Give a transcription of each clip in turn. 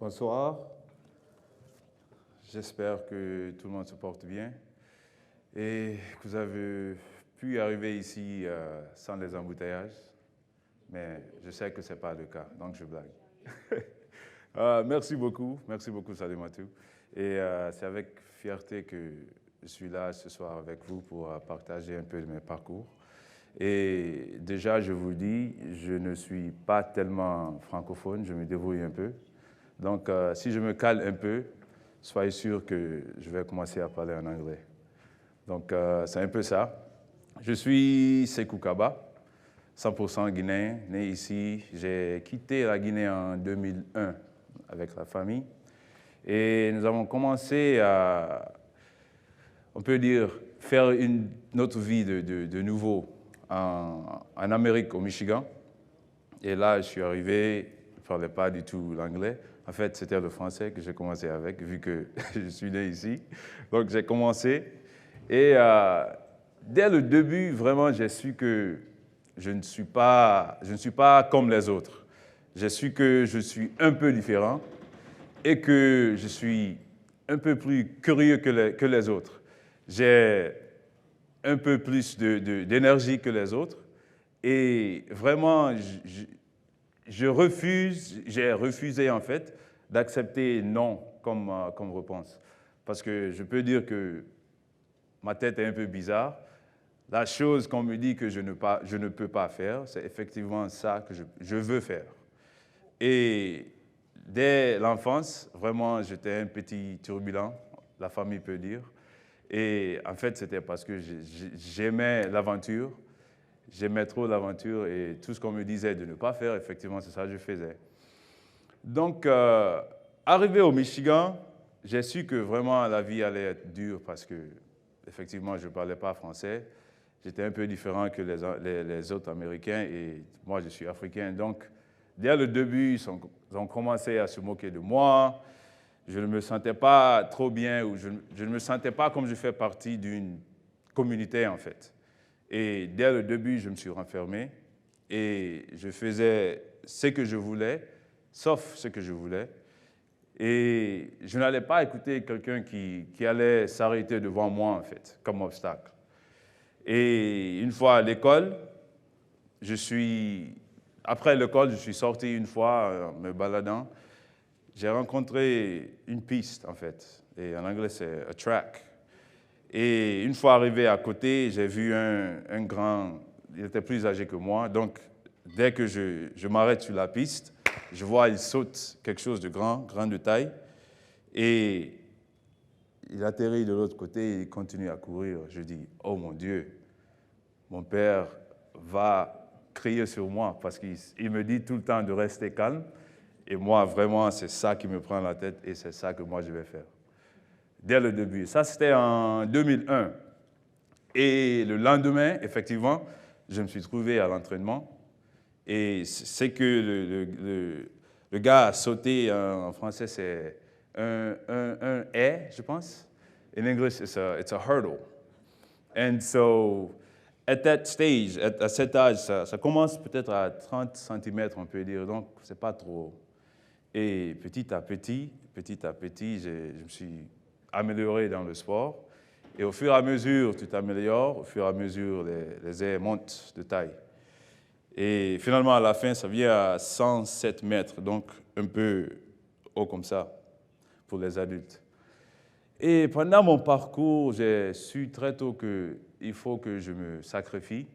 Bonsoir. J'espère que tout le monde se porte bien et que vous avez pu arriver ici sans les embouteillages. Mais je sais que ce n'est pas le cas, donc je blague. Merci beaucoup Salut Matou. Et c'est avec fierté que je suis là ce soir avec vous pour partager un peu de mes parcours. Et déjà, je vous dis, je ne suis pas tellement francophone, je me débrouille un peu. Donc, si je me cale un peu, soyez sûr que je vais commencer à parler en anglais. Donc, c'est un peu ça. Je suis Sékou Kaba, 100% guinéen, né ici. J'ai quitté la Guinée en 2001 avec la famille. Et nous avons commencé à, on peut dire, faire notre vie de nouveau en Amérique, au Michigan. Et là, je suis arrivé, je ne parlais pas du tout l'anglais. En fait, c'était le français que j'ai commencé avec, vu que je suis né ici. Donc, j'ai commencé. Et dès le début, vraiment, j'ai su que je ne suis pas comme les autres. J'ai su que je suis un peu différent et que je suis un peu plus curieux que les autres. J'ai un peu plus d'énergie que les autres. Et vraiment, j'ai refusé en fait d'accepter non comme réponse. Parce que je peux dire que ma tête est un peu bizarre. La chose qu'on me dit que je ne peux pas faire, c'est effectivement ça que je veux faire. Et dès l'enfance, vraiment, j'étais un petit turbulent, la famille peut dire. Et en fait, c'était parce que j'aimais l'aventure. J'aimais trop l'aventure et tout ce qu'on me disait de ne pas faire, effectivement, c'est ça que je faisais. Donc, arrivé au Michigan, j'ai su que vraiment la vie allait être dure parce que, effectivement, je ne parlais pas français. J'étais un peu différent que les autres Américains et moi, je suis Africain. Donc, dès le début, ils ont commencé à se moquer de moi. Je ne me sentais pas trop bien ou je ne me sentais pas comme je fais partie d'une communauté, en fait. Et dès le début, je me suis renfermé et je faisais ce que je voulais, sauf ce que je voulais. Et je n'allais pas écouter quelqu'un qui allait s'arrêter devant moi, en fait, comme obstacle. Et une fois à l'école, après l'école, je suis sorti une fois, me baladant. J'ai rencontré une piste, en fait. Et en anglais, c'est a track. Et une fois arrivé à côté, j'ai vu un grand, il était plus âgé que moi. Donc, dès que je m'arrête sur la piste, je vois il saute quelque chose de grand de taille. Et il atterrit de l'autre côté et il continue à courir. Je dis, oh mon Dieu, mon père va crier sur moi parce qu'il me dit tout le temps de rester calme. Et moi, vraiment, c'est ça qui me prend la tête et c'est ça que moi, je vais faire. Dès le début. Ça, c'était en 2001. Et le lendemain, effectivement, je me suis trouvé à l'entraînement. Et c'est que le gars a sauté, en français, c'est un haie, je pense. In English, it's a hurdle. And so, at that stage, à cet âge, ça commence peut-être à 30 cm, on peut dire. Donc, c'est pas trop. Et petit à petit, je me suis amélioré dans le sport. Et au fur et à mesure, tu t'améliores, au fur et à mesure, les airs montent de taille. Et finalement, à la fin, ça vient à 107 mètres, donc un peu haut comme ça pour les adultes. Et pendant mon parcours, j'ai su très tôt qu'il faut que je me sacrifie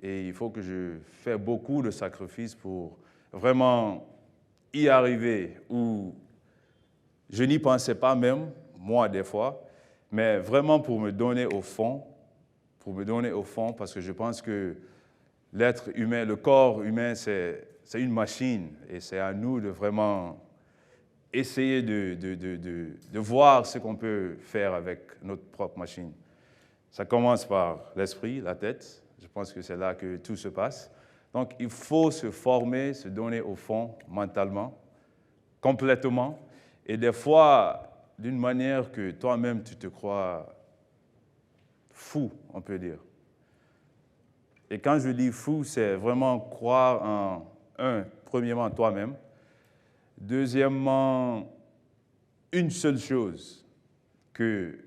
et il faut que je fasse beaucoup de sacrifices pour vraiment y arriver où je n'y pensais pas même, moi des fois, mais vraiment pour me donner au fond, parce que je pense que l'être humain, le corps humain, c'est une machine et c'est à nous de vraiment essayer de voir ce qu'on peut faire avec notre propre machine. Ça commence par l'esprit, la tête. Je pense que c'est là que tout se passe. Donc, il faut se former, se donner au fond mentalement, complètement, et des fois, d'une manière que toi-même, tu te crois fou, on peut dire. Et quand je dis fou, c'est vraiment croire premièrement, toi-même. Deuxièmement, une seule chose que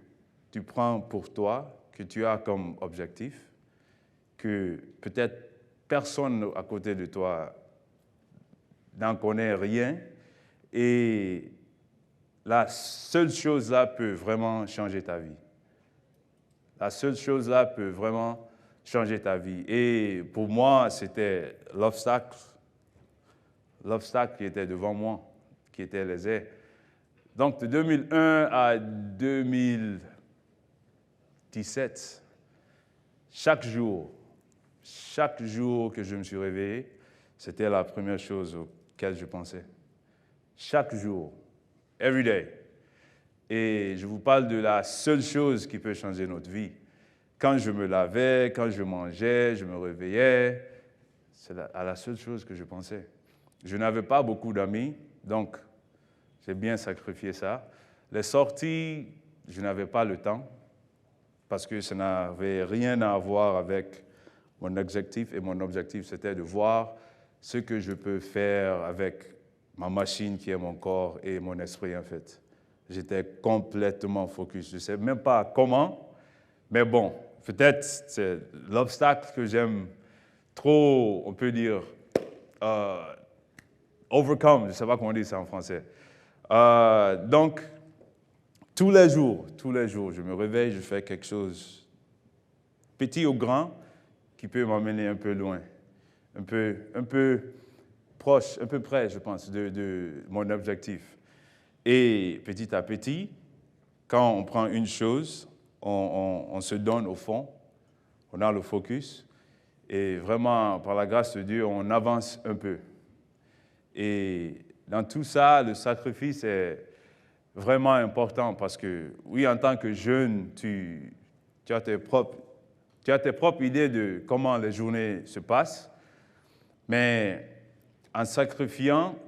tu prends pour toi, que tu as comme objectif, que peut-être personne à côté de toi n'en connaît rien, et la seule chose-là peut vraiment changer ta vie. La seule chose-là peut vraiment changer ta vie. Et pour moi, c'était l'obstacle qui était devant moi, qui était les airs. Donc, de 2001 à 2017, chaque jour que je me suis réveillé, c'était la première chose auquel je pensais. Chaque jour, every day. Et je vous parle de la seule chose qui peut changer notre vie. Quand je me lavais, quand je mangeais, je me réveillais, c'est à la seule chose que je pensais. Je n'avais pas beaucoup d'amis, donc j'ai bien sacrifié ça. Les sorties, je n'avais pas le temps parce que ça n'avait rien à voir avec mon objectif. Et mon objectif, c'était de voir ce que je peux faire avec ma machine qui est mon corps et mon esprit, en fait. J'étais complètement focus. Je ne sais même pas comment, mais bon, peut-être c'est l'obstacle que j'aime trop, on peut dire, overcome, je ne sais pas comment on dit ça en français. Donc, tous les jours, je me réveille, je fais quelque chose, petit ou grand, qui peut m'emmener un peu loin, un peu proche, un peu près, je pense, de mon objectif. Et petit à petit, quand on prend une chose, on se donne au fond, on a le focus, et vraiment, par la grâce de Dieu, on avance un peu. Et dans tout ça, le sacrifice est vraiment important parce que, oui, en tant que jeune, tu as tes propres idées de comment les journées se passent, mais en sacrifiant,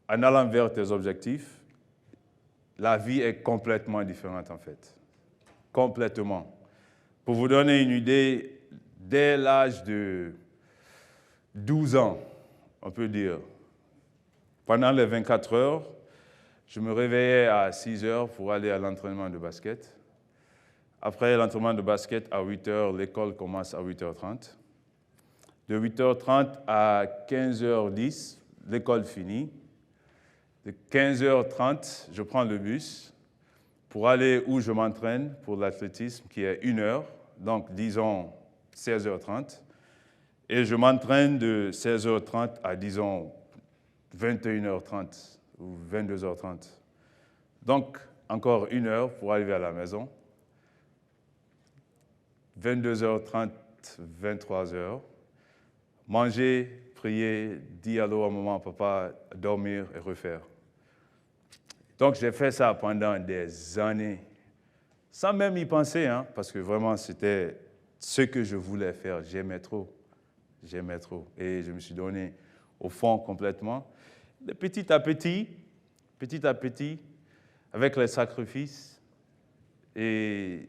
en allant vers tes objectifs, la vie est complètement différente en fait. Complètement. Pour vous donner une idée, dès l'âge de 12 ans, on peut dire, pendant les 24 heures, je me réveillais à 6 heures pour aller à l'entraînement de basket. Après l'entraînement de basket, à 8 heures, l'école commence à 8h30. De 8h30 à 15h10, l'école finit. De 15h30, je prends le bus pour aller où je m'entraîne pour l'athlétisme, qui est 1 heure, donc disons 16h30. Et je m'entraîne de 16h30 à, disons, 21h30 ou 22h30. Donc, encore 1 heure pour arriver à la maison. 22h30, 23h. Manger, prier, dire allô à maman, papa, dormir et refaire. Donc, j'ai fait ça pendant des années, sans même y penser, hein, parce que vraiment, c'était ce que je voulais faire. J'aimais trop. Et je me suis donné au fond complètement. Et petit à petit, avec les sacrifices et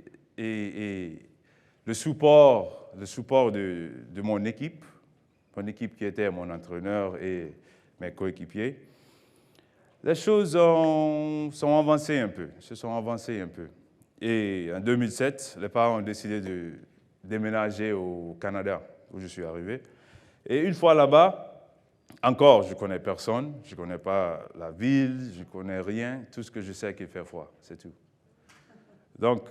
le support de mon équipe qui était mon entraîneur et mes coéquipiers, les choses se sont avancées un peu. Et en 2007, les parents ont décidé de déménager au Canada, où je suis arrivé. Et une fois là-bas, encore, je ne connais personne, je ne connais pas la ville, je ne connais rien. Tout ce que je sais, c'est qu'il fait froid, c'est tout. Donc,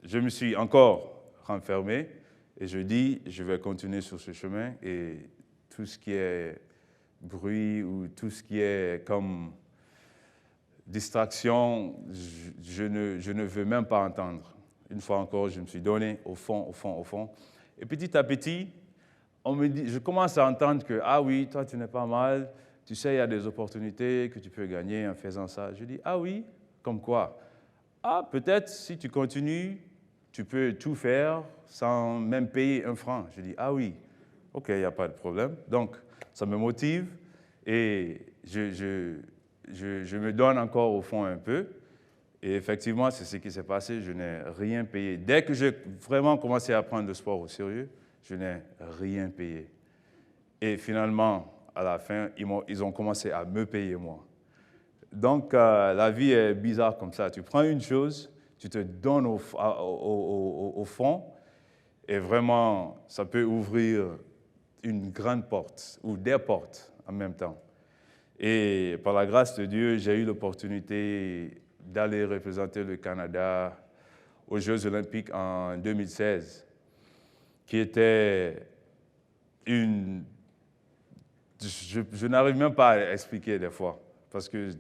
je me suis encore renfermé et je dis, je vais continuer sur ce chemin et tout ce qui est bruit ou tout ce qui est comme distraction, je ne veux même pas entendre. Une fois encore, je me suis donné au fond. Et petit à petit, je commence à entendre que, ah oui, toi tu n'es pas mal, tu sais, il y a des opportunités que tu peux gagner en faisant ça. Je dis, ah oui, comme quoi? Ah, peut-être si tu continues, tu peux tout faire sans même payer 1 franc. Je dis, ah oui, ok, il n'y a pas de problème. Donc, ça me motive et je me donne encore au fond un peu. Et effectivement, c'est ce qui s'est passé. Je n'ai rien payé. Dès que j'ai vraiment commencé à prendre le sport au sérieux, je n'ai rien payé. Et finalement, à la fin, ils ont commencé à me payer moi. Donc, la vie est bizarre comme ça. Tu prends une chose, tu te donnes au fond, et vraiment, ça peut ouvrir une grande porte ou des portes en même temps. Et par la grâce de Dieu, j'ai eu l'opportunité d'aller représenter le Canada aux Jeux olympiques en 2016, qui était une... Je n'arrive même pas à expliquer des fois. Parce que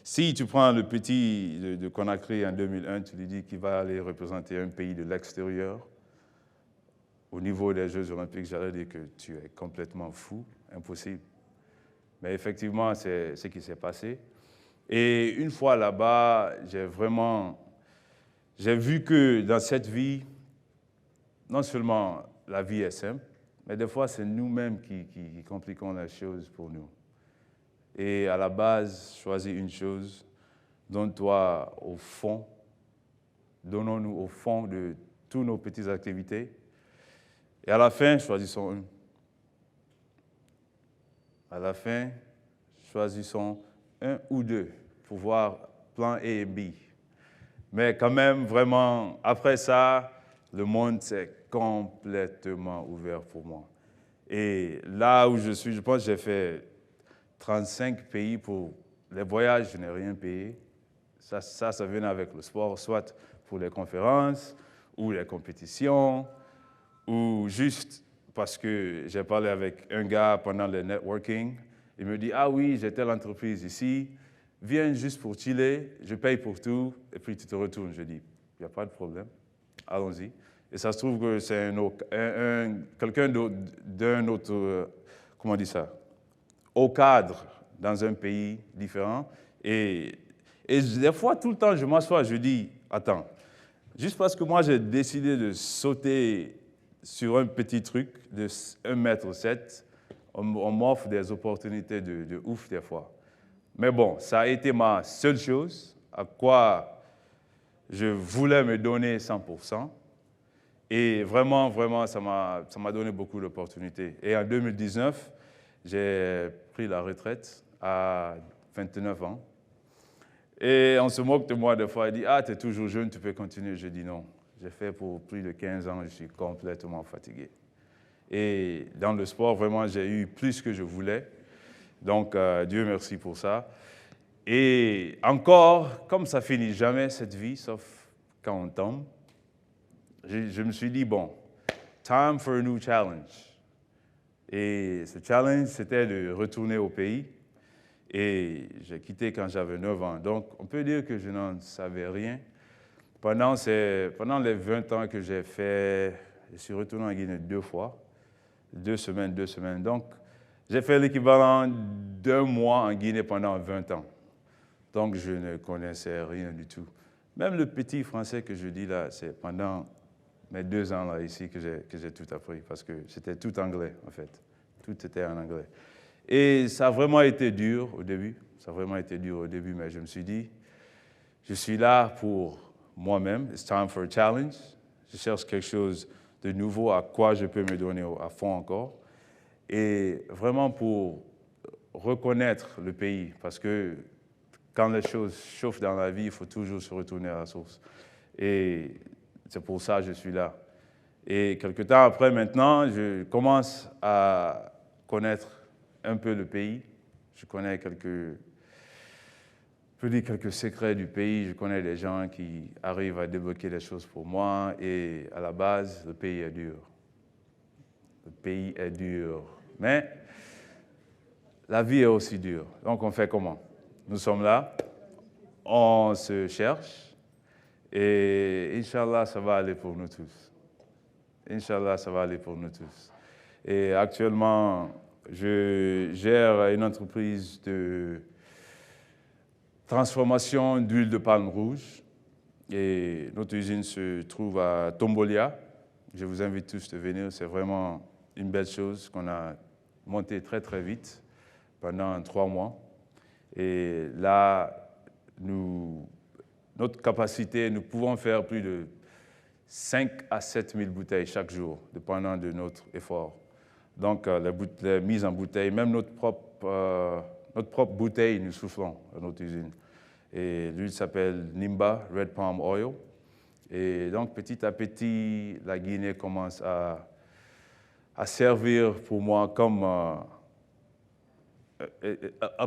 si tu prends le petit de Conakry en 2001, tu lui dis qu'il va aller représenter un pays de l'extérieur, au niveau des Jeux olympiques, j'allais dire que tu es complètement fou, impossible. Mais effectivement, c'est ce qui s'est passé. Et une fois là-bas, j'ai vu que dans cette vie, non seulement la vie est simple, mais des fois, c'est nous-mêmes qui compliquons les choses pour nous. Et à la base, choisis une chose, donne-toi au fond, donnons-nous au fond de toutes nos petites activités. Et à la fin, choisissons une. À la fin, choisissons un ou deux pour voir plan A et B. Mais quand même, vraiment, après ça, le monde s'est complètement ouvert pour moi. Et là où je suis, je pense que j'ai fait 35 pays pour les voyages, je n'ai rien payé. Ça vient avec le sport, soit pour les conférences ou les compétitions, ou juste parce que j'ai parlé avec un gars pendant le networking. Il me dit, ah oui, j'ai telle entreprise ici, viens juste pour chiller, je paye pour tout, et puis tu te retournes. Je dis, il n'y a pas de problème, allons-y. Et ça se trouve que c'est quelqu'un d'un autre, comment on dit ça, au cadre dans un pays différent. Et des fois, tout le temps, je m'assois, je dis, attends, juste parce que moi, j'ai décidé de sauter sur un petit truc de 1,7 m, on m'offre des opportunités de ouf des fois. Mais bon, ça a été ma seule chose à quoi je voulais me donner 100%. Et vraiment, vraiment, ça m'a donné beaucoup d'opportunités. Et en 2019, j'ai pris la retraite à 29 ans. Et on se moque de moi des fois. Il dit, ah, tu es toujours jeune, tu peux continuer. Je dis non. J'ai fait pour plus de 15 ans, je suis complètement fatigué. Et dans le sport, vraiment, j'ai eu plus que je voulais. Donc, Dieu merci pour ça. Et encore, comme ça finit jamais cette vie, sauf quand on tombe, je me suis dit, bon, time for a new challenge. Et ce challenge, c'était de retourner au pays. Et j'ai quitté quand j'avais 9 ans. Donc, on peut dire que je n'en savais rien. Pendant les 20 ans que j'ai fait, je suis retourné en Guinée 2 fois, 2 semaines. Donc, j'ai fait l'équivalent d'1 mois en Guinée pendant 20 ans. Donc, je ne connaissais rien du tout. Même le petit français que je dis là, c'est pendant mes 2 ans là ici que j'ai tout appris, parce que c'était tout anglais, en fait. Tout était en anglais. Et ça a vraiment été dur au début. Mais je me suis dit, je suis là pour moi-même. It's time for a challenge. Je cherche quelque chose de nouveau à quoi je peux me donner à fond encore. Et vraiment pour reconnaître le pays, parce que quand les choses chauffent dans la vie, il faut toujours se retourner à la source. Et c'est pour ça que je suis là. Et quelque temps après, maintenant, je commence à connaître un peu le pays. Je connais quelques secrets du pays. Je connais des gens qui arrivent à débloquer des choses pour moi. Et à la base, le pays est dur. Le pays est dur. Mais la vie est aussi dure. Donc, on fait comment? Nous sommes là, on se cherche. Et Inch'Allah, ça va aller pour nous tous. Inch'Allah, ça va aller pour nous tous. Et actuellement, je gère une entreprise de transformation d'huile de palme rouge. Et notre usine se trouve à Tombolia. Je vous invite tous à venir. C'est vraiment une belle chose qu'on a montée très, très vite pendant 3 mois. Et là, notre capacité, nous pouvons faire plus de 5 à 7 000 bouteilles chaque jour, dépendant de notre effort. Donc, la mise en bouteille, même notre propre bouteille, nous soufflons à notre usine. Et l'huile s'appelle Nimba Red Palm Oil. Et donc, petit à petit, la Guinée commence à servir pour moi comme a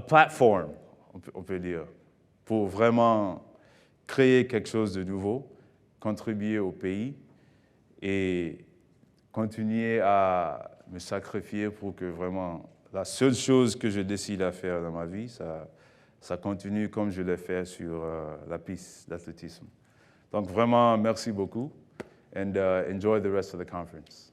plateforme, on peut dire, pour vraiment créer quelque chose de nouveau, contribuer au pays et continuer à me sacrifier pour que vraiment la seule chose que je décide à faire dans ma vie, ça continue comme je l'ai fait sur la piste d'athlétisme. Donc vraiment, merci beaucoup and enjoy the rest of the conference.